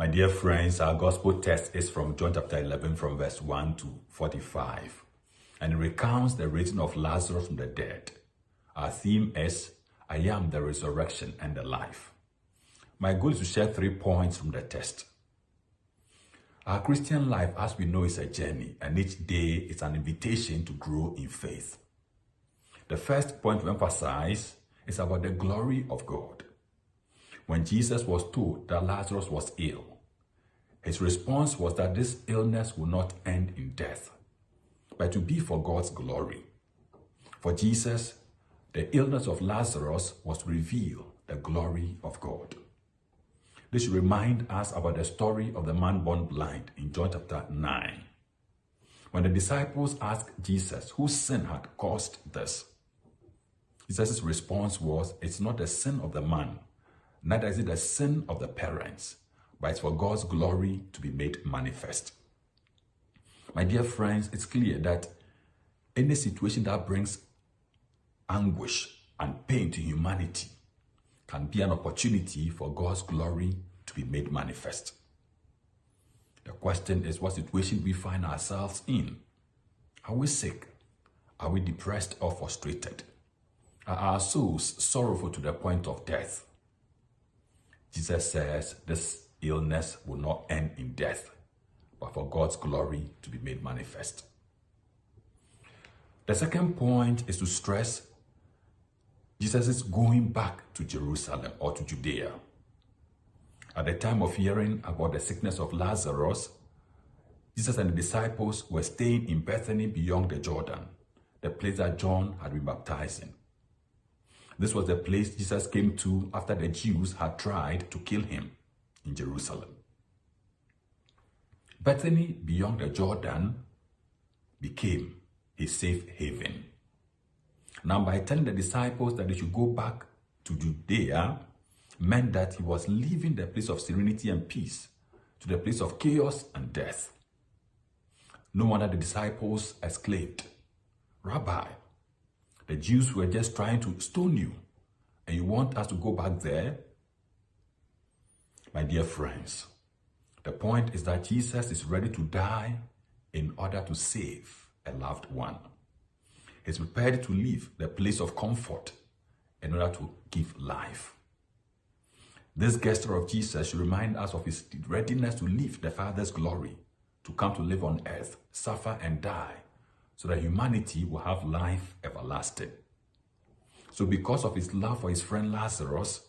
My dear friends, our gospel text is from John chapter 11 from verse 1 to 45, and it recounts the raising of Lazarus from the dead. Our theme is, I am the resurrection and the life. My goal is to share 3 points from the text. Our Christian life, as we know, is a journey, and each day is an invitation to grow in faith. The first point to emphasize is about the glory of God. When Jesus was told that Lazarus was ill, his response was that this illness will not end in death, but to be for God's glory. For Jesus, the illness of Lazarus was to reveal the glory of God. This should remind us about the story of the man born blind in John chapter 9. When the disciples asked Jesus whose sin had caused this, Jesus' response was, it's not the sin of the man, neither is it the sin of the parents, but it's for God's glory to be made manifest. My dear friends, it's clear that any situation that brings anguish and pain to humanity can be an opportunity for God's glory to be made manifest. The question is, what situation we find ourselves in? Are we sick? Are we depressed or frustrated? Are our souls sorrowful to the point of death? Jesus says this illness will not end in death, but for God's glory to be made manifest. The second point is to stress Jesus is going back to Jerusalem or to Judea. At the time of hearing about the sickness of Lazarus, Jesus and the disciples were staying in Bethany beyond the Jordan, the place that John had been baptized in. This was the place Jesus came to after the Jews had tried to kill him in Jerusalem. Bethany beyond the Jordan became his safe haven. Now, by telling the disciples that they should go back to Judea, meant that he was leaving the place of serenity and peace to the place of chaos and death. No wonder the disciples exclaimed, Rabbi, the Jews were just trying to stone you, and you want us to go back there? My dear friends, the point is that Jesus is ready to die in order to save a loved one. He's prepared to leave the place of comfort in order to give life. This gesture of Jesus should remind us of his readiness to leave the Father's glory, to come to live on earth, suffer and die, so that humanity will have life everlasting. So because of his love for his friend Lazarus,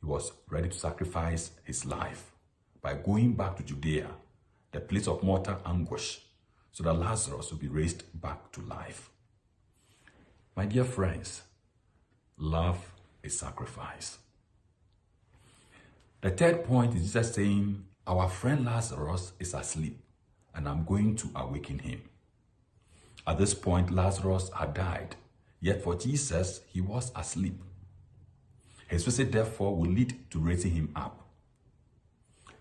he was ready to sacrifice his life by going back to Judea, the place of mortal anguish, so that Lazarus would be raised back to life. My dear friends, love is sacrifice. The third point is Jesus saying, our friend Lazarus is asleep, and I'm going to awaken him. At this point, Lazarus had died, yet for Jesus, he was asleep. His visit, therefore, will lead to raising him up.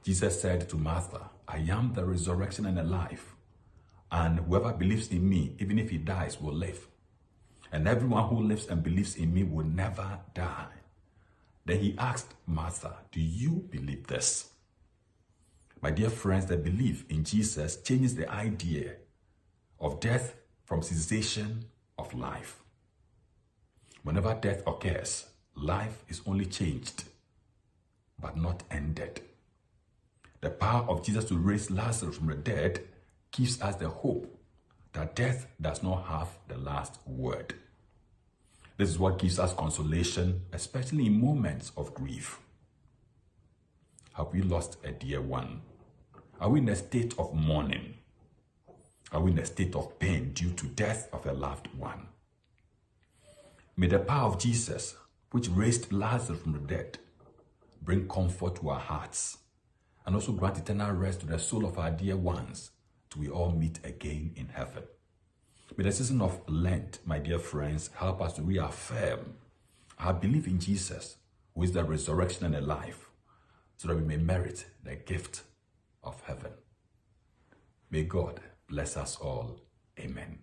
Jesus said to Martha, I am the resurrection and the life, and whoever believes in me, even if he dies, will live. And everyone who lives and believes in me will never die. Then he asked Martha, do you believe this? My dear friends, the belief in Jesus changes the idea of death from cessation of life. Whenever death occurs, life is only changed, but not ended. The power of Jesus to raise Lazarus from the dead gives us the hope that death does not have the last word. This is what gives us consolation, especially in moments of grief. Have we lost a dear one? Are we in a state of mourning? Are we in a state of pain due to death of a loved one? May the power of Jesus, which raised Lazarus from the dead, bring comfort to our hearts and also grant eternal rest to the soul of our dear ones till we all meet again in heaven. May the season of Lent, my dear friends, help us to reaffirm our belief in Jesus, who is the resurrection and the life, so that we may merit the gift of heaven. May God bless us all. Amen.